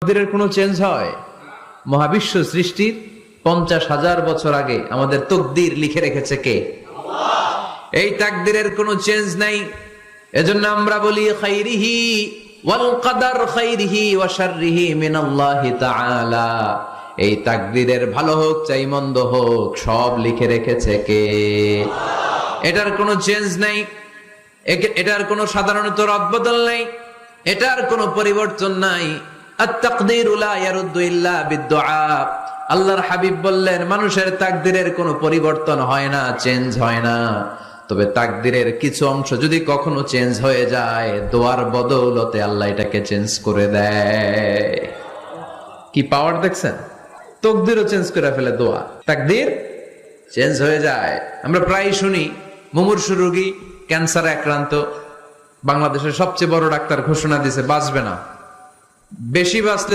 তাকদীরের কোনো চেঞ্জ হয়? মহাবিশ্ব সৃষ্টির 50,000 বছর আগে আমাদের তকদির লিখে রেখেছে কে? এই তাকদীরের কোনো চেঞ্জ নাই। এজন্য আমরা বলি খাইরিহি ওয়াল কদর খাইরিহি ওয়া শাররিহি মিনাল্লাহি তাআলা। এই তাকদীরের ভালো হোক চাই মন্দ হোক সব লিখে রেখেছে কে? এটার কোনো চেঞ্জ নাই, এটার কোনো সাধারণত রদবদল নাই, এটার কোনো পরিবর্তন নাই। আত-তাকদীরু লা ইয়ারুদ্দু ইল্লা বিদ-দুআ। আল্লাহর হাবিব বললেন মানুষের তাকদীরের কোনো পরিবর্তন হয় না, চেঞ্জ হয় না। তবে তাকদীরের কিছু অংশ যদি কখনো চেঞ্জ হয়ে যায়, দোয়ার বদৌলতে আল্লাহ এটাকে চেঞ্জ করে দেয়। কি পাওয়ার দেখছেন? তাকদীরও চেঞ্জ করে ফেলে দোয়া, তাকদীর চেঞ্জ হয়ে যায়। আমরা প্রায় শুনি মুমূর্ষু রোগী, ক্যান্সারে আক্রান্ত, বাংলাদেশের সবচেয়ে বড় ডাক্তার ঘোষণা দিয়েছে বাঁচবে না, বেশি বাঁচলে